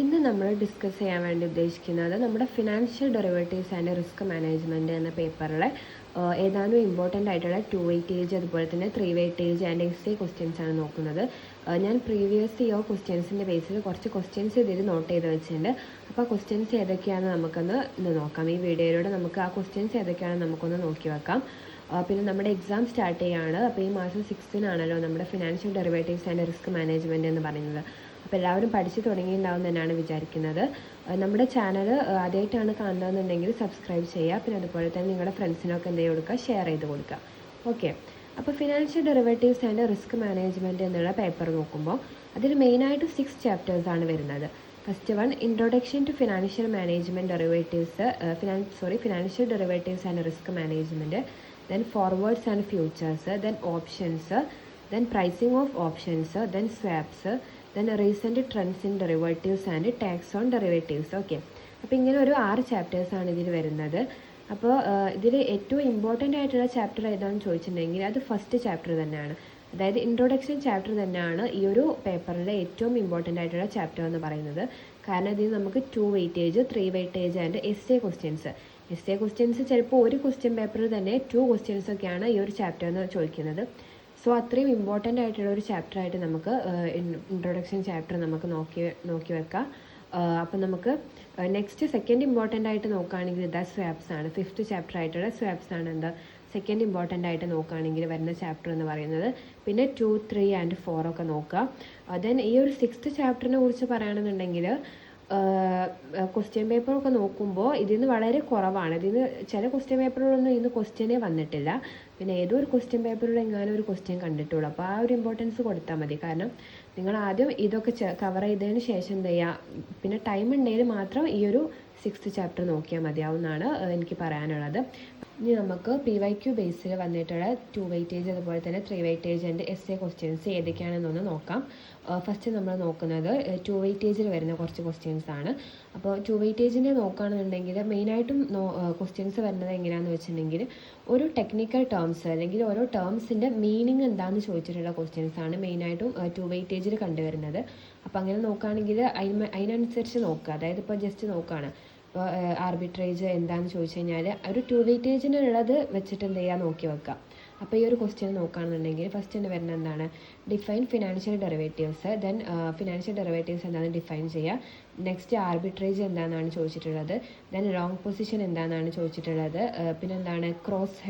ഇന്ന് നമ്മൾ ഡിസ്കസ് ചെയ്യാൻ വേണ്ടി ഉദ്ദേശിക്കുന്നത് നമ്മുടെ financial derivatives and risk management എന്ന പേപ്പറിലെ ഏതാനും ഇമ്പോർട്ടൻ്റ് ആയിട്ടുള്ള 2 വെയിറ്റേജ് അതുപോലെ തന്നെ 3 weightage and S A questions ആണ് നോക്കുന്നത്. ഞാൻ പ്രീവിയസ് ഇയർ ക്വസ്റ്റ്യൻസിൻ്റെ ബേസിൽ കുറച്ച് ക്വസ്റ്റ്യൻസ് ഇതിൽ നോട്ട് ചെയ്ത് വെച്ചിട്ടുണ്ട്. അപ്പോൾ ആ ക്വസ്റ്റ്യൻസ് ഏതൊക്കെയാണെന്ന് നമുക്കൊന്ന് നോക്കാം. ഈ വീഡിയോയിലൂടെ നമുക്ക് ആ ക്വസ്റ്റ്യൻസ് ഏതൊക്കെയാണെന്ന് നമുക്കൊന്ന് നോക്കി വെക്കാം. പിന്നെ നമ്മുടെ എക്സാം സ്റ്റാർട്ട് ചെയ്യുകയാണ്. അപ്പോൾ ഈ മാസം 6-നാണല്ലോ നമ്മുടെ financial derivatives and risk management എന്ന് പറയുന്നത്. അപ്പോൾ എല്ലാവരും പഠിച്ചു തുടങ്ങിയിട്ടുണ്ടാവും എന്നാണ് വിചാരിക്കുന്നത്. നമ്മുടെ ചാനൽ ആദ്യമായിട്ടാണ് കാണുന്നതെന്നുണ്ടെങ്കിൽ സബ്സ്ക്രൈബ് ചെയ്യുക. പിന്നെ അതുപോലെ തന്നെ നിങ്ങളുടെ ഫ്രണ്ട്സിനൊക്കെ എന്ത് ചെയ്ത് കൊടുക്കുക, ഷെയർ ചെയ്ത് കൊടുക്കുക. ഓക്കെ, അപ്പോൾ financial derivatives and risk management എന്നുള്ള പേപ്പർ നോക്കുമ്പോൾ അതിൽ മെയിനായിട്ട് 6 ചാപ്റ്റേഴ്സാണ് വരുന്നത്. First one, introduction to financial management derivatives financial derivatives and risk management, then forwards and futures, then options, then pricing of options, then swaps, then recent trends in derivatives and tax on derivatives. Okay, അപ്പോൾ ഇങ്ങനെ ഒരു 6 ചാപ്റ്റേഴ്സാണ് ഇതിൽ വരുന്നത്. അപ്പോൾ ഇതിൽ ഏറ്റവും important ആയിട്ടുള്ള chapter ഏതാണെന്ന് ചോദിച്ചിട്ടുണ്ടെങ്കിൽ അത് ഫസ്റ്റ് ചാപ്റ്റർ തന്നെയാണ്. അതായത് ഇൻട്രൊഡക്ഷൻ ചാപ്റ്റർ തന്നെയാണ് ഈ ഒരു പേപ്പറിലെ ഏറ്റവും ഇമ്പോർട്ടൻ്റ് ആയിട്ടുള്ള ചാപ്റ്റർ എന്ന് പറയുന്നത്. കാരണം ഇതിൽ നമുക്ക് 2 weightage 3 weightage and S A questions ചിലപ്പോൾ ഒരു ക്വസ്റ്റ്യൻ പേപ്പറിൽ തന്നെ 2 ക്വസ്റ്റ്യൻസ് ഒക്കെയാണ് ഈ ഒരു ചാപ്റ്റർ എന്ന് ചോദിക്കുന്നത്. സോ അത്രയും ഇമ്പോർട്ടൻ്റ് ആയിട്ടുള്ള ഒരു ചാപ്റ്റർ ആയിട്ട് നമുക്ക് ഇൻട്രൊഡക്ഷൻ ചാപ്റ്റർ നമുക്ക് നോക്കി വെക്കാം. അപ്പം നമുക്ക് നെക്സ്റ്റ് സെക്കൻഡ് ഇമ്പോർട്ടൻ്റ് ആയിട്ട് നോക്കുകയാണെങ്കിൽ ഇതാ സ്വാപ്സ് ആണ്. 5th ചാപ്റ്റർ ആയിട്ടുള്ള സ്വാപ്സ് ആണ് എന്താ സെക്കൻഡ് ഇമ്പോർട്ടൻ്റ് ആയിട്ട് നോക്കുകയാണെങ്കിൽ വരുന്ന ചാപ്റ്റർ എന്ന് പറയുന്നത്. പിന്നെ 2, 3 ആൻഡ് 4 ഒക്കെ നോക്കുക. ദെൻ ഈ ഒരു 6th ചാപ്റ്ററിനെ കുറിച്ച് പറയുകയാണെന്നുണ്ടെങ്കിൽ ക്വസ്റ്റ്യൻ പേപ്പറൊക്കെ നോക്കുമ്പോൾ ഇതിന്ന് വളരെ കുറവാണ്. ഇതിന് ചില ക്വസ്റ്റ്യൻ പേപ്പറുകളൊന്നും ഇന്ന് ക്വസ്റ്റ്യനേ വന്നിട്ടില്ല. പിന്നെ ഏതോ ഒരു ക്വസ്റ്റ്യൻ പേപ്പറിൽ എങ്ങാനും ഒരു ക്വസ്റ്റ്യൻ കണ്ടിട്ടുള്ളൂ. അപ്പോൾ ആ ഒരു ഇമ്പോർട്ടൻസ് കൊടുത്താൽ മതി. കാരണം നിങ്ങൾ ആദ്യം ഇതൊക്കെ കവർ ചെയ്തതിന് ശേഷം എന്ത് ചെയ്യുക, പിന്നെ ടൈം ഉണ്ടെങ്കിൽ മാത്രം ഈ ഒരു 6th ചാപ്റ്റർ നോക്കിയാൽ മതിയാവുന്നതാണ് എനിക്ക് പറയാനുള്ളത്. ഇനി നമുക്ക് PYQ ബേസിൽ വന്നിട്ടുള്ള 2 വെയിറ്റേജ് അതുപോലെ തന്നെ 3 weightage and S A questions ഏതൊക്കെയാണെന്നൊന്ന് നോക്കാം. ഫസ്റ്റ് നമ്മൾ നോക്കുന്നത് 2 വെയിറ്റേജിൽ വരുന്ന കുറച്ച് ക്വസ്റ്റ്യൻസ് ആണ്. അപ്പോൾ 2 വെയിറ്റേജിനെ നോക്കുകയാണെന്നുണ്ടെങ്കിൽ മെയിനായിട്ടും ക്വസ്റ്റ്യൻസ് വരുന്നത് എങ്ങനെയാണെന്ന് വെച്ചിട്ടുണ്ടെങ്കിൽ ഒരു ടെക്നിക്കൽ ടേംസ് അല്ലെങ്കിൽ ഓരോ ടേംസിൻ്റെ മീനിങ് എന്താണെന്ന് ചോദിച്ചിട്ടുള്ള ക്വസ്റ്റ്യൻസ് ആണ് മെയിനായിട്ടും 2 വെയിറ്റേജിൽ കണ്ടുവരുന്നത്. അപ്പോൾ അങ്ങനെ നോക്കുകയാണെങ്കിൽ അതിനനുസരിച്ച് നോക്കുക. അതായത് ഇപ്പോൾ ജസ്റ്റ് നോക്കുകയാണ്, ഇപ്പോൾ ആർബിട്രേജ് എന്താണെന്ന് ചോദിച്ചു കഴിഞ്ഞാൽ ഒരു 2 വെയിറ്റേജിനുള്ളത് വെച്ചിട്ട് എന്ത് ചെയ്യുക, നോക്കി വെക്കുക. അപ്പോൾ ഈ ഒരു ക്വസ്റ്റ്യൻ നോക്കുകയാണെന്നുണ്ടെങ്കിൽ ഫസ്റ്റ് തന്നെ വരുന്നത് എന്താണ്, define financial derivatives. Then financial derivatives എന്താണെന്ന് ഡിഫൈൻ ചെയ്യുക. നെക്സ്റ്റ് ആർബിട്രേജ് എന്താണെന്നാണ് ചോദിച്ചിട്ടുള്ളത്. ദെൻ ലോങ് പൊസിഷൻ എന്താണെന്നാണ് ചോദിച്ചിട്ടുള്ളത്. പിന്നെ എന്താണ് ക്രോസ്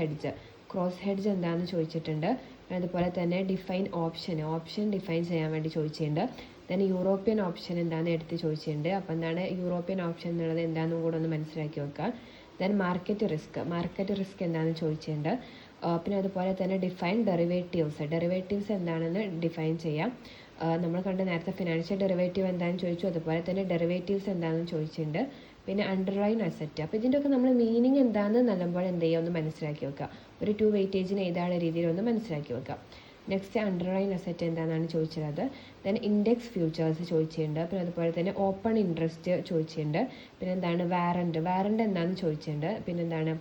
ഹെഡ്ജ് എന്താണെന്ന് ചോദിച്ചിട്ടുണ്ട്. അതുപോലെ തന്നെ ഡിഫൈൻ ഓപ്ഷൻ ഡിഫൈൻ ചെയ്യാൻ വേണ്ടി ചോദിച്ചിട്ടുണ്ട്. ദെൻ യൂറോപ്യൻ ഓപ്ഷൻ എന്താണെന്ന് എടുത്ത് ചോദിച്ചിട്ടുണ്ട്. അപ്പോൾ എന്താണ് യൂറോപ്യൻ ഓപ്ഷൻ എന്നുള്ളത് എന്താണെന്നും കൂടെ ഒന്ന് മനസ്സിലാക്കി വെക്കുക. ദെൻ മാർക്കറ്റ് റിസ്ക് എന്താണെന്ന് ചോദിച്ചിട്ടുണ്ട്. പിന്നെ അതുപോലെ തന്നെ ഡിഫൈൻ ഡെറിവേറ്റീവ്സ് എന്താണെന്ന് ഡിഫൈൻ ചെയ്യാം. നമ്മൾ കണ്ട നേരത്തെ ഫിനാൻഷ്യൽ ഡെറിവേറ്റീവ് എന്താണെന്ന് ചോദിച്ചു, അതുപോലെ തന്നെ ഡെറിവേറ്റീവ്സ് എന്താണെന്ന് ചോദിച്ചിട്ടുണ്ട്. പിന്നെ അണ്ടർലൈൻ അസറ്റ്. അപ്പോൾ ഇതിൻ്റെയൊക്കെ നമ്മൾ മീനിങ് എന്താണെന്ന് നല്ലപോലെ എന്ത് ചെയ്യുക, ഒന്ന് മനസ്സിലാക്കി വെക്കുക. ഒരു 2 വെയിറ്റേജിന് ഏതാണ് രീതിയിൽ ഒന്ന് മനസ്സിലാക്കി വെക്കുക. നെക്സ്റ്റ് അണ്ടർലൈൻ അസറ്റ് എന്താണെന്നാണ് ചോദിച്ചത്. ദെൻ ഇൻഡെക്സ് ഫ്യൂച്ചേഴ്സ് ചോദിച്ചിട്ടുണ്ട്. പിന്നെ അതുപോലെ തന്നെ ഓപ്പൺ ഇൻട്രസ്റ്റ് ചോദിച്ചിട്ടുണ്ട്. പിന്നെ എന്താണ് വാറണ്ട് എന്താണെന്ന് ചോദിച്ചിട്ടുണ്ട്. പിന്നെ എന്താണ്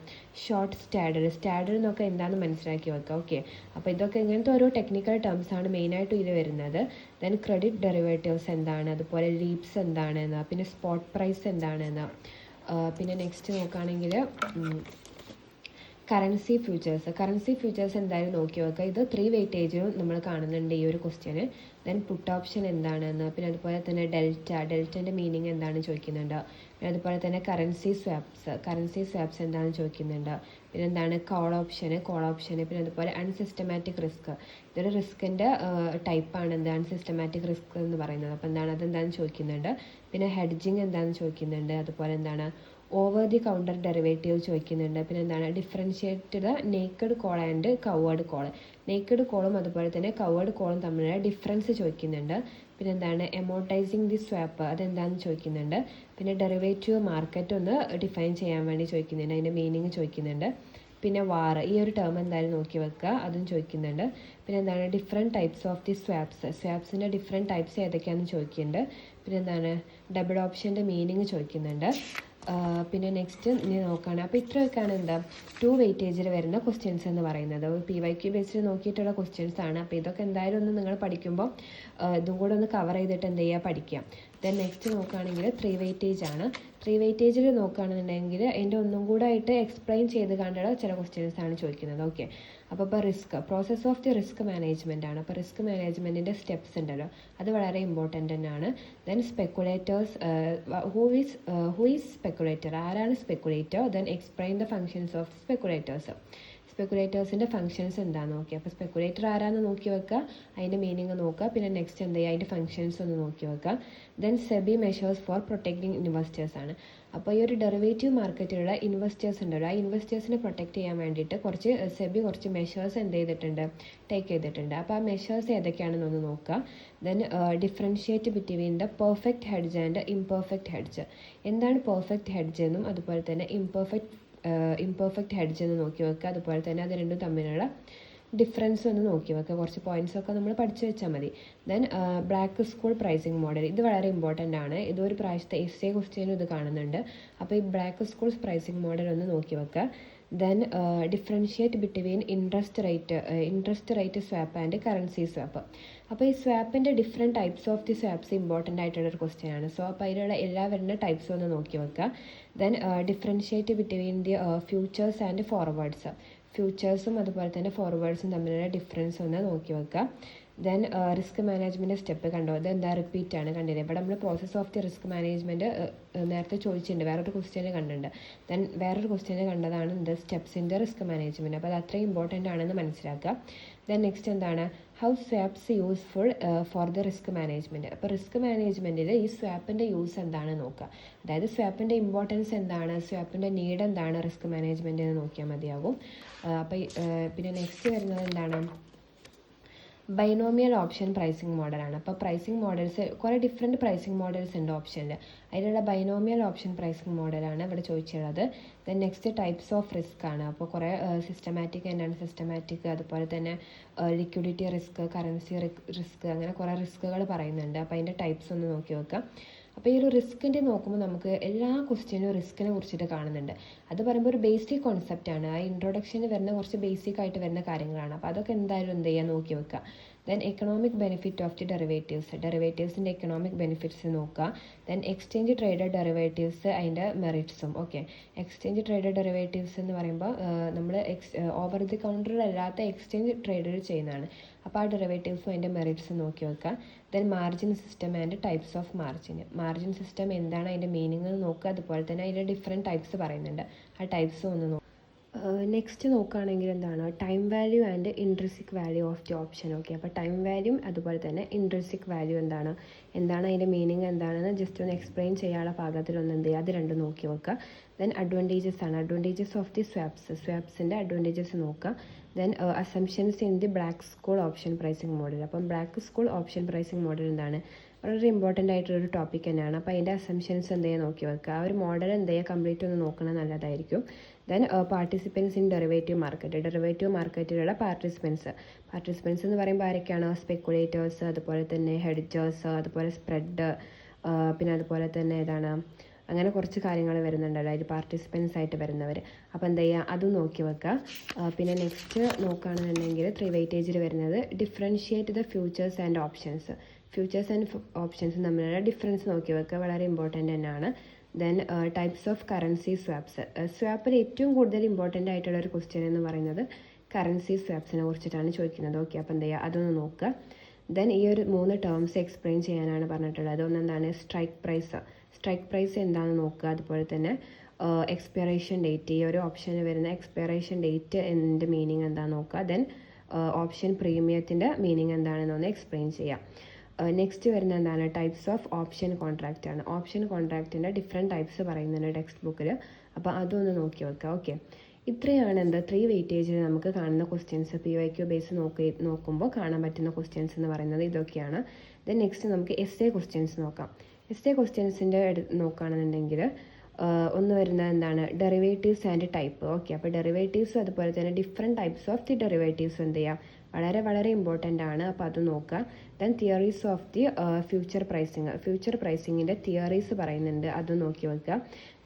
ഷോർട്ട് സ്റ്റാഡർ എന്നൊക്കെ എന്താണെന്ന് മനസ്സിലാക്കി വെക്കുക. ഓക്കെ, അപ്പോൾ ഇതൊക്കെ ഇങ്ങനത്തെ ഓരോ ടെക്നിക്കൽ ടേംസ് ആണ് മെയിനായിട്ടും ഇത് വരുന്നത്. ദെൻ ക്രെഡിറ്റ് ഡെറിവേറ്റീവ്സ് എന്താണ്, അതുപോലെ ലീപ്സ് എന്താണെന്ന്, പിന്നെ സ്പോട്ട് പ്രൈസ് എന്താണെന്ന്. പിന്നെ നെക്സ്റ്റ് നോക്കുകയാണെങ്കിൽ കറൻസി ഫ്യൂച്ചേഴ്സ് എന്തായാലും നോക്കി വെക്കുക. ഇത് 3 വെയിറ്റേജിലും നമ്മൾ കാണുന്നുണ്ട് ഈ ഒരു ക്വസ്റ്റ്യന്. ദെൻ പുട്ട് ഓപ്ഷൻ എന്താണെന്ന്, പിന്നെ അതുപോലെ തന്നെ ഡെൽറ്റൻ്റെ മീനിങ് എന്താണെന്ന് ചോദിക്കുന്നുണ്ട്. പിന്നെ അതുപോലെ തന്നെ കറൻസി സ്വാപ്സ് എന്താണെന്ന് ചോദിക്കുന്നുണ്ട്. പിന്നെ എന്താണ് കോൾ ഓപ്ഷന്. പിന്നെ അതുപോലെ അൺസിസ്റ്റമാറ്റിക് റിസ്ക്. ഇതൊരു റിസ്കിൻ്റെ ടൈപ്പാണ് എന്ത് അൺസിസ്റ്റമാറ്റിക് റിസ്ക് എന്ന് പറയുന്നത്. അപ്പോൾ എന്താണ് അതെന്താണെന്ന് ചോദിക്കുന്നുണ്ട്. പിന്നെ ഹെഡ്ജിങ് എന്താണെന്ന് ചോദിക്കുന്നുണ്ട്. അതുപോലെ എന്താണ് ഓവർ ദി കൗണ്ടർ ഡെറിവേറ്റീവ് ചോദിക്കുന്നുണ്ട്. പിന്നെ എന്താണ് differentiate the naked call and covered call. Naked കോളും അതുപോലെ തന്നെ കവേർഡ് കോളും തമ്മിലുള്ള ഡിഫറൻസ് ചോദിക്കുന്നുണ്ട്. പിന്നെ എന്താണ് എമോർട്ടൈസിങ് ദി സ്വാപ്പ് അതെന്താണെന്ന് ചോദിക്കുന്നുണ്ട്. പിന്നെ ഡെറിവേറ്റീവ് മാർക്കറ്റ് ഒന്ന് ഡിഫൈൻ ചെയ്യാൻ വേണ്ടി ചോദിക്കുന്നുണ്ട്, അതിൻ്റെ മീനിങ് ചോദിക്കുന്നുണ്ട്. പിന്നെ വാർ ഈ ഒരു ടേം എന്തായാലും നോക്കി വെക്കുക, അതും ചോദിക്കുന്നുണ്ട്. പിന്നെ എന്താണ് ഡിഫറെൻറ്റ് ടൈപ്സ് ഓഫ് ദി സ്വാപ്സിൻ്റെ ഡിഫറെൻറ്റ് ടൈപ്സ് ഏതൊക്കെയാണെന്ന് ചോദിക്കുന്നുണ്ട്. പിന്നെ എന്താണ് ഡബിൾ ഓപ്ഷൻ്റെ മീനിങ് ചോദിക്കുന്നുണ്ട്. പിന്നെ നെക്സ്റ്റ് ഇനി നോക്കുകയാണ്. അപ്പോൾ ഇത്രയൊക്കെയാണ് എന്താ 2 വെയിറ്റേജിൽ വരുന്ന ക്വസ്റ്റ്യൻസ് എന്ന് പറയുന്നത്. PYQ ബേസ്ഡ് നോക്കിയിട്ടുള്ള ക്വസ്റ്റ്യൻസ് ആണ്. അപ്പോൾ ഇതൊക്കെ എന്തായാലും ഒന്ന് നിങ്ങൾ പഠിക്കുമ്പോൾ ഇതും കൂടെ ഒന്ന് കവർ ചെയ്തിട്ട് എന്ത് ചെയ്യുക, പഠിക്കാം. ദെൻ നെക്സ്റ്റ് നോക്കുകയാണെങ്കിൽ 3 വെയിറ്റേജ് ആണ്. 3 വെയിറ്റേജിൽ നോക്കുകയാണെന്നുണ്ടെങ്കിൽ അതിൻ്റെ ഒന്നും കൂടെ ആയിട്ട് എക്സ്പ്ലെയിൻ ചെയ്ത് കണ്ടുള്ള ചില ക്വസ്റ്റ്യൻസ് ആണ് ചോദിക്കുന്നത്. ഓക്കെ, അപ്പോൾ process of the risk management ആണ്. അപ്പോൾ റിസ്ക് മാനേജ്മെൻറ്റിൻ്റെ സ്റ്റെപ്സ് ഉണ്ടല്ലോ, അത് വളരെ ഇമ്പോർട്ടൻ്റ് തന്നെയാണ്. Then speculators, who is speculator, ആരാണ് speculator. Then explain the functions of speculators, സ്പെക്കുലേറ്റേഴ്സിൻ്റെ ഫങ്ഷൻസ് എന്താണെന്ന് നോക്കി. അപ്പോൾ സ്പെക്കുലേറ്റർ ആരാന്ന് നോക്കി വെക്കുക, അതിൻ്റെ മീനിങ് നോക്കുക. പിന്നെ നെക്സ്റ്റ് എന്ത് ചെയ്യുക, അതിൻ്റെ ഫങ്ഷൻസ് ഒന്ന് നോക്കി വെക്കുക. Then SEBI measures four protecting investors ആണ്. അപ്പോൾ ഈ ഒരു ഡെറിവേറ്റീവ് മാർക്കറ്റിലുള്ള ഇൻവെസ്റ്റേഴ്സ് ഉണ്ടല്ലോ, ആ ഇൻവെസ്റ്റേഴ്സിനെ പ്രൊട്ടക്റ്റ് ചെയ്യാൻ വേണ്ടിയിട്ട് സെബി കുറച്ച് മെഷേഴ്സ് എന്ത് ചെയ്തിട്ടുണ്ട്, ടേക്ക് ചെയ്തിട്ടുണ്ട്. അപ്പോൾ ആ മെഷേഴ്സ് ഏതൊക്കെയാണെന്നൊന്ന് നോക്കുക. Then differentiate between the perfect hedge and imperfect hedge. എന്താണ് പെർഫെക്റ്റ് ഹെഡ്ജ് എന്നും അതുപോലെ തന്നെ ഇംപെർഫെക്റ്റ് ഹെഡ്ജ് എന്ന് നോക്കി വെക്കുക. അതുപോലെ തന്നെ അത് രണ്ടും തമ്മിലുള്ള ഡിഫറൻസ് ഒന്ന് നോക്കി വെക്കുക. കുറച്ച് പോയിൻറ്റ്സൊക്കെ നമ്മൾ പഠിച്ചു വെച്ചാൽ മതി. Then black school pricing model, ഇത് വളരെ ഇമ്പോർട്ടൻ്റ് ആണ്. ഇതൊരു പ്രാവശ്യത്തെ എസ്സേ ക്വസ്റ്റ്യനും ഇത് കാണുന്നുണ്ട്. അപ്പോൾ ഈ ബ്ലാക്ക് സ്കൂൾ പ്രൈസിങ് മോഡൽ ഒന്ന് നോക്കി വെക്കുക. Then differentiate between interest rate swap and currency swap. അപ്പോൾ ഈ സ്വാപ്പിൻ്റെ different types of the swaps important ആയിട്ടുള്ളൊരു ക്വസ്റ്റ്യൻ ആണ്. സോ അപ്പോൾ അതിലുള്ള എല്ലാ വരുന്ന ടൈപ്സും ഒന്ന് നോക്കി വെക്കുക. Then differentiate between the futures and forwards, ഫ്യൂച്ചേഴ്സും അതുപോലെ തന്നെ ഫോർവേഡ്സും തമ്മിലുള്ള ഡിഫറൻസ് ഒന്ന് നോക്കി വെക്കുക. ദെൻ റിസ്ക് മാനേജ്മെൻറ്റ് സ്റ്റെപ്പ് കണ്ടോ, ഇത് എന്താ റിപ്പീറ്റ് ആണ്, കണ്ടില്ലേ. ഇവിടെ നമ്മൾ process of the risk management നേരത്തെ ചോദിച്ചിട്ടുണ്ട്, വേറൊരു ക്വസ്റ്റ്യന് കണ്ടിട്ടുണ്ട്. ദെൻ വേറൊരു ക്വസ്റ്റ്യന് കണ്ടതാണ് എന്ത്, steps in the risk management. അപ്പോൾ അത് അത്രയും ഇമ്പോർട്ടൻ്റ് ആണെന്ന് മനസ്സിലാക്കുക. ദെൻ നെക്സ്റ്റ് എന്താണ്, how swaps useful for the risk management. അപ്പോൾ റിസ്ക് മാനേജ്മെൻറ്റിൽ ഈ സ്വാപ്പിൻ്റെ യൂസ് എന്താണ് നോക്കുക. അതായത് സ്വാപ്പിൻ്റെ ഇമ്പോർട്ടൻസ് എന്താണ്, സ്വാപ്പിൻ്റെ നീഡ് എന്താണ് റിസ്ക് മാനേജ്മെൻറ്റിന് നോക്കിയാൽ മതിയാകും. അപ്പോൾ പിന്നെ നെക്സ്റ്റ് വരുന്നത് എന്താണ്, ബൈനോമിയൽ ഓപ്ഷൻ പ്രൈസിങ് മോഡലാണ്. അപ്പോൾ പ്രൈസിങ് മോഡൽസ് കുറേ ഡിഫറെൻറ്റ് പ്രൈസിങ് മോഡൽസ് ഉണ്ട് ഓപ്ഷനിൽ. അതിലുള്ള ബൈനോമിയൽ ഓപ്ഷൻ പ്രൈസിങ് മോഡലാണ് ഇവിടെ ചോദിച്ചുള്ളത്. Then next types of risk ആണ്. അപ്പോൾ കുറേ സിസ്റ്റമാറ്റിക് എന്താണ് സിസ്റ്റമാറ്റിക്, അതുപോലെ തന്നെ ലിക്വിഡിറ്റി റിസ്ക്, കറൻസി റിസ്ക്, അങ്ങനെ കുറേ റിസ്കുകൾ പറയുന്നുണ്ട്. അപ്പോൾ അതിൻ്റെ ടൈപ്സ് ഒന്ന് നോക്കി വെക്കാം. അപ്പോൾ ഈ ഒരു റിസ്കിൻ്റെ നോക്കുമ്പോൾ നമുക്ക് എല്ലാ ക്വസ്റ്റ്യനും റിസ്കിനെ കുറിച്ചിട്ട് കാണുന്നുണ്ട്. അത് പറയുമ്പോൾ ഒരു ബേസിക് കോൺസെപ്റ്റാണ്. ആ ഇൻട്രൊഡക്ഷന് വരുന്ന കുറച്ച് ബേസിക് ആയിട്ട് വരുന്ന കാര്യങ്ങളാണ്. അപ്പോൾ അതൊക്കെ എന്തായാലും എന്ത് ചെയ്യുക, നോക്കി വെക്കുക. Then economic benefit of the ഡെറിവേറ്റീവ്സിൻ്റെ എക്കണോമിക് ബെനിഫിറ്റ്സ് നോക്കുക. ദെൻ എക്സ്ചേഞ്ച് ട്രേഡഡ് ഡെറിവേറ്റീവ്സ്, അതിൻ്റെ മെറിറ്റ്സും. ഓക്കെ, എക്സ്ചേഞ്ച് ട്രേഡഡ് ഡെറിവേറ്റീവ്സ് എന്ന് പറയുമ്പോൾ നമ്മൾ ഓവർ ദി കൗണ്ടറിലല്ലാത്ത എക്സ്ചേഞ്ച് ട്രേഡഡ് ചെയ്യുന്നതാണ്. അപ്പോൾ ആ ഡെറിവേറ്റീവ്സും അതിൻ്റെ മെറിറ്റ്സും നോക്കി വെക്കുക. Then margin system and types of margin system എന്താണ്, അതിൻ്റെ മീനിങ് നോക്കുക. അതുപോലെ തന്നെ അതിൻ്റെ ഡിഫറെൻറ്റ് ടൈപ്സ് പറയുന്നുണ്ട്, ആ ടൈപ്സും ഒന്ന് നോക്കുക. നെക്സ്റ്റ് നോക്കുകയാണെങ്കിൽ എന്താണ്, time value and intrinsic value of the option. Okay, അപ്പോൾ ടൈം വാല്യൂ അതുപോലെ തന്നെ ഇൻട്രിസിക് വാല്യൂ എന്താണ് അതിൻ്റെ മീനിങ് എന്താണെന്ന് ജസ്റ്റ് ഒന്ന് എക്സ്പ്ലെയിൻ ചെയ്യാനുള്ള പാകത്തിലൊന്ന് എന്ത് ചെയ്യുക, അത് രണ്ടും നോക്കി വെക്കുക. ദെൻ അഡ്വാൻറ്റേജസ് ഓഫ് ദി സ്വാപ്സിൻ്റെ അഡ്വാൻറ്റേജസ് നോക്കുക. Then assumptions in the Black Scholes option pricing model. അപ്പം Black Scholes option pricing model എന്താണ്, വളരെ ഇമ്പോർട്ടൻ്റ് ആയിട്ടുള്ളൊരു ടോപ്പിക് തന്നെയാണ്. അപ്പോൾ അതിൻ്റെ അസംഷൻസ് എന്ത് ചെയ്യുക നോക്കി വെക്കുക. ആ ഒരു മോഡൽ എന്ത് ചെയ്യുക, കംപ്ലീറ്റ് ഒന്ന് നോക്കണം, നല്ലതായിരിക്കും. ദെൻ പാർട്ടിസിപ്പൻസ് ഇൻ ഡെറിവേറ്റീവ് മാർക്കറ്റിലുള്ള പാർട്ടിസിപ്പൻസ് എന്ന് പറയുമ്പോൾ ആരൊക്കെയാണ്, സ്പെക്കുലേറ്റേഴ്സ്, അതുപോലെ തന്നെ ഹെഡ്ജേഴ്സ്, അതുപോലെ സ്പ്രെഡ്, പിന്നെ അതുപോലെ തന്നെ ഏതാണ്, അങ്ങനെ കുറച്ച് കാര്യങ്ങൾ വരുന്നുണ്ടല്ലോ അതിൽ പാർട്ടിസിപ്പൻസ് ആയിട്ട് വരുന്നവർ. അപ്പോൾ എന്താ ചെയ്യുക, അതും നോക്കി വെക്കുക. പിന്നെ നെക്സ്റ്റ് നോക്കുകയാണെന്നുണ്ടെങ്കിൽ 3 വെയിറ്റേജിൽ വരുന്നത് differentiate the futures and options തമ്മിലുള്ള ഡിഫറൻസ് നോക്കി വെക്കുക, വളരെ ഇമ്പോർട്ടൻ്റ് തന്നെയാണ്. ദെൻ ടൈപ്സ് ഓഫ് കറൻസി സ്വാപ്പിൽ ഏറ്റവും കൂടുതൽ ഇമ്പോർട്ടൻ്റ് ആയിട്ടുള്ള ഒരു ക്വസ്റ്റ്യൻ എന്ന് പറയുന്നത് കറൻസി സ്വാപ്സിനെ കുറിച്ചിട്ടാണ് ചോദിക്കുന്നത്. ഓക്കെ, അപ്പോൾ എന്താ ചെയ്യുക, അതൊന്ന് നോക്കുക. ദെൻ ഈ ഒരു 3 ടേംസ് എക്സ്പ്ലെയിൻ ചെയ്യാനാണ് പറഞ്ഞിട്ടുള്ളത്. ഒന്നെന്താണ് സ്ട്രൈക്ക് പ്രൈസ് എന്താണെന്ന് നോക്കുക. അതുപോലെ തന്നെ എക്സ്പയറേഷൻ ഡേറ്റ്, ഈ ഒരു ഓപ്ഷന് വരുന്ന എക്സ്പയറേഷൻ ഡേറ്റ് എൻ്റെ മീനിങ് എന്താണെന്ന് നോക്കുക. ദെൻ ഓപ്ഷൻ പ്രീമിയത്തിൻ്റെ മീനിങ് എന്താണെന്നൊന്ന് എക്സ്പ്ലെയിൻ ചെയ്യാം. നെക്സ്റ്റ് വരുന്ന എന്താണ്, ടൈപ്സ് ഓഫ് ഓപ്ഷൻ കോൺട്രാക്റ്റ് ആണ്. ഓപ്ഷൻ കോൺട്രാക്റ്റിൻ്റെ ഡിഫറെൻറ്റ് ടൈപ്സ് പറയുന്നുണ്ട് ടെക്സ്റ്റ് ബുക്കിൽ. അപ്പോൾ അതൊന്ന് നോക്കി വെക്കുക. ഓക്കെ, ഇത്രയാണ് 3 വെയിറ്റേജിൽ നമുക്ക് കാണുന്ന ക്വസ്റ്റ്യൻസ്. PYQ ബേസ് നോക്കുമ്പോൾ കാണാൻ പറ്റുന്ന ക്വസ്റ്റ്യൻസ് എന്ന് പറയുന്നത് ഇതൊക്കെയാണ്. ദെൻ നെക്സ്റ്റ് നമുക്ക് എസ്സേ ക്വസ്റ്റ്യൻസ് നോക്കാം. എസ്സേ ക്വസ്റ്റ്യൻസിൻ്റെ നോക്കുകയാണെന്നുണ്ടെങ്കിൽ ഒന്ന് വരുന്നത് എന്താണ്, ഡെറിവേറ്റീവ്സ് ആൻഡ് ടൈപ്പ്. ഓക്കെ, അപ്പോൾ ഡെറിവേറ്റീവ്സ് അതുപോലെ തന്നെ different types of the derivatives എന്ത് ചെയ്യുക, വളരെ വളരെ ഇമ്പോർട്ടൻ്റ് ആണ്. അപ്പോൾ അത് നോക്കുക. Then theories of the future പ്രൈസിങ്ങിൻ്റെ തിയറീസ് പറയുന്നുണ്ട്, അത് നോക്കി വെക്കുക.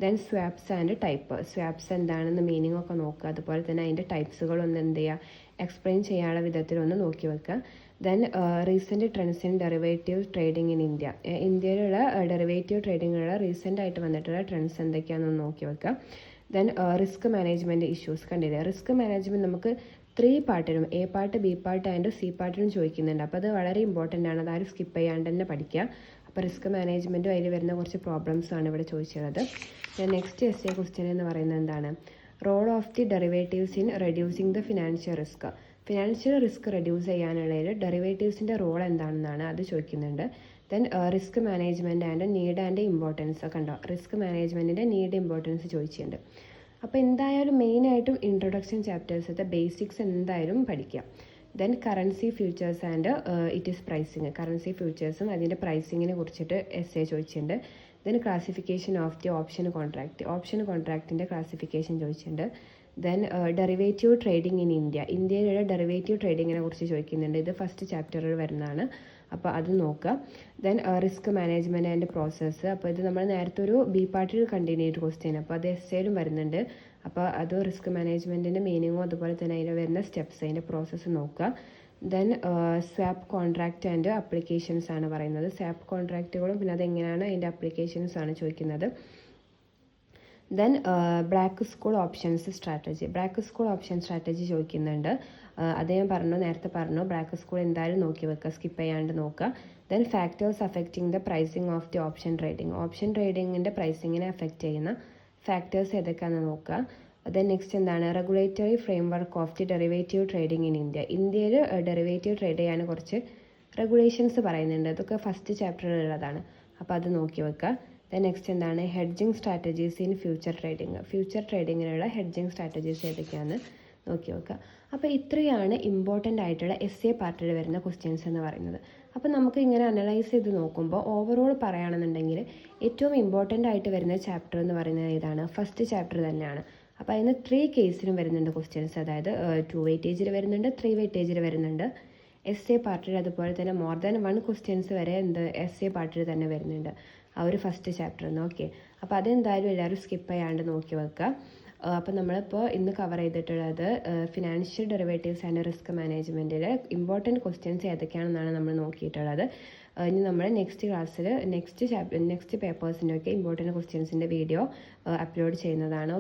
Then swaps and type, swaps എന്താണെന്ന് മീനിങ് ഒക്കെ നോക്കുക. അതുപോലെ തന്നെ അതിൻ്റെ ടൈപ്സുകളൊന്ന് എന്ത് ചെയ്യുക, എക്സ്പ്ലെയിൻ ചെയ്യാനുള്ള വിധത്തിലൊന്ന് നോക്കി വെക്കുക. Then recent trends in derivative trading in India, ഇന്ത്യയിലുള്ള ഡെറിവേറ്റീവ് ട്രേഡിങ്ങിലുള്ള റീസെൻ്റ് ആയിട്ട് വന്നിട്ടുള്ള ട്രെൻഡ്സ് എന്തൊക്കെയാണെന്ന് നോക്കി വെക്കുക. ദെൻ റിസ്ക് മാനേജ്മെൻറ്റ് ഇഷ്യൂസ് കണ്ടില്ലേ. റിസ്ക് മാനേജ്മെൻറ്റ് നമുക്ക് 3 പാർട്ടിലും A part, B part and C പാർട്ടിലും ചോദിക്കുന്നുണ്ട്. അപ്പോൾ അത് വളരെ ഇമ്പോർട്ടൻ്റ് ആണ്, അതാരും സ്കിപ്പ് ചെയ്യാണ്ട് തന്നെ പഠിക്കുക. അപ്പോൾ റിസ്ക് മാനേജ്മെൻറ്റും അതിൽ വരുന്ന കുറച്ച് പ്രോബ്ലംസ് ആണ് ഇവിടെ ചോദിച്ചിട്ടുള്ളത്. നെക്സ്റ്റ് എസ്എ ക്വസ്റ്റ്യൻ എന്ന് പറയുന്നത് എന്താണ്, role of the derivatives in reducing the financial risk, financial risk reduce ചെയ്യാനുള്ളതിൽ ഡെറിവേറ്റീവ്സിൻ്റെ റോൾ എന്താണെന്നാണ് അത് ചോദിക്കുന്നുണ്ട്. Then risk management and need and importance ഒക്കെ ഉണ്ടോ, റിസ്ക് മാനേജ്മെൻറ്റിൻ്റെ നീഡ് ഇമ്പോർട്ടൻസ് ചോദിച്ചിട്ടുണ്ട്. അപ്പോൾ എന്തായാലും മെയിനായിട്ടും ഇൻട്രൊഡക്ഷൻ ചാപ്റ്റേഴ്സത്തെ ബേസിക്സ് എന്തായാലും പഠിക്കാം. Then currency futures and it is pricing, currency ഫ്യൂച്ചേഴ്സും അതിൻ്റെ പ്രൈസിങ്ങിനെ കുറിച്ചിട്ട് എസ്സേ ചോദിച്ചിട്ടുണ്ട്. Then classification of the option കോൺട്രാക്റ്റിൻ്റെ ക്ലാസിഫിക്കേഷൻ ചോദിച്ചിട്ടുണ്ട്. Then derivative trading in India, ഇന്ത്യയിലുള്ള ഡെറിവേറ്റീവ് ട്രേഡിങ്ങിനെ കുറിച്ച് ചോദിക്കുന്നുണ്ട്. ഇത് ഫസ്റ്റ് ചാപ്റ്ററിൽ വരുന്നതാണ്, അപ്പോൾ അത് നോക്കുക. Then risk management and process, അപ്പോൾ ഇത് നമ്മൾ നേരത്തെ ഒരു ബി പാർട്ടിൽ കണ്ടിന്യൂഡ് ക്വസ്റ്റ്യൻ, അപ്പോൾ അത് എസ്സേയിലും വരുന്നുണ്ട്. അപ്പോൾ അത് റിസ്ക് മാനേജ്മെൻറ്റിൻ്റെ മീനിങ്ങും അതുപോലെ തന്നെ അതിൽ വരുന്ന സ്റ്റെപ്സ്, അതിൻ്റെ പ്രോസസ്സ് നോക്കുക. Then swap contract and applications ആണ് പറയുന്നത്. സ്വാപ്പ് കോൺട്രാക്റ്റുകളും പിന്നെ അതെങ്ങനെയാണ് അതിൻ്റെ അപ്ലിക്കേഷൻസ് ആണ് ചോദിക്കുന്നത്. Then black school options strategy ചോദിക്കുന്നുണ്ട്. അത് ഞാൻ നേരത്തെ പറഞ്ഞു, ബ്ലാക്ക് സ്കൂൾ എന്തായാലും നോക്കി വെക്കുക, സ്കിപ്പ് ചെയ്യാണ്ട് നോക്കുക. Then factors affecting the pricing of the option ട്രേഡിങ്ങിൻ്റെ പ്രൈസിങ്ങിനെ അഫക്റ്റ് ചെയ്യുന്ന ഫാക്ടേഴ്സ് ഏതൊക്കെയാണെന്ന് നോക്കുക. ദെൻ നെക്സ്റ്റ് എന്താണ്, regulatory framework of the derivative trading in India, ഇന്ത്യയിൽ ഡെറിവേറ്റീവ് ട്രേഡ് ചെയ്യാൻ കുറച്ച് റെഗുലേഷൻസ് പറയുന്നുണ്ട്, അതൊക്കെ ഫസ്റ്റ് ചാപ്റ്ററിലുള്ളതാണ്, അപ്പോൾ അത് നോക്കി വെക്കുക. ദെൻ നെക്സ്റ്റ് എന്താണ്, ഹെഡ്ജിങ് സ്ട്രാറ്റജീസ് ഇൻ ഫ്യൂച്ചർ ട്രേഡിങ്ങിനുള്ള ഹെഡ്ജിങ് സ്ട്രാറ്റജീസ് ഏതൊക്കെയാണെന്ന് നോക്കി വെക്കുക. അപ്പോൾ ഇത്രയാണ് ഇമ്പോർട്ടൻ്റ് ആയിട്ടുള്ള എസ്എ പാർട്ടിൽ വരുന്ന ക്വസ്റ്റ്യൻസ് എന്ന് പറയുന്നത്. അപ്പോൾ നമുക്ക് ഇങ്ങനെ അനലൈസ് ചെയ്ത് നോക്കുമ്പോൾ ഓവറോൾ പറയുകയാണെന്നുണ്ടെങ്കിൽ ഏറ്റവും ഇമ്പോർട്ടൻ്റ് ആയിട്ട് വരുന്ന ചാപ്റ്റർ എന്ന് പറയുന്നത് ഏതാണ്, ഫസ്റ്റ് ചാപ്റ്റർ തന്നെയാണ്. അപ്പോൾ അതിന് 3 കേസിലും വരുന്നുണ്ട് ക്വസ്റ്റ്യൻസ്, അതായത് 2 വെയിറ്റേജിൽ വരുന്നുണ്ട്, 3 വെയിറ്റേജിൽ വരുന്നുണ്ട്. എസ്എ പാർട്ടിൽ അതുപോലെ തന്നെ മോർ ദാൻ 1 ക്വസ്റ്റ്യൻസ് വരെ എസ്എ പാർട്ടിൽ തന്നെ വരുന്നുണ്ട് ആ ഒരു ഫസ്റ്റ് ചാപ്റ്ററിന്. ഓക്കെ, അപ്പോൾ അതെന്തായാലും എല്ലാവരും സ്കിപ്പ് ചെയ്യാണ്ട് നോക്കി വെക്കുക. അപ്പോൾ നമ്മളിപ്പോൾ ഇന്ന് കവർ ചെയ്തിട്ടുള്ളത് ഫിനാൻഷ്യൽ ഡെറിവേറ്റീവ്സ് ആൻഡ് റിസ്ക് മാനേജ്മെൻറ്റിലെ ഇമ്പോർട്ടൻറ്റ് ക്വസ്റ്റ്യൻസ് ഏതൊക്കെയാണെന്നാണ് നമ്മൾ നോക്കിയിട്ടുള്ളത്. ഇനി നമ്മൾ നെക്സ്റ്റ് ക്ലാസ്സിൽ നെക്സ്റ്റ് പേപ്പേഴ്സിൻ്റെ ഒക്കെ ഇമ്പോർട്ടൻറ്റ് ക്വസ്റ്റ്യൻസിൻ്റെ വീഡിയോ അപ്ലോഡ് ചെയ്യുന്നതാണ്.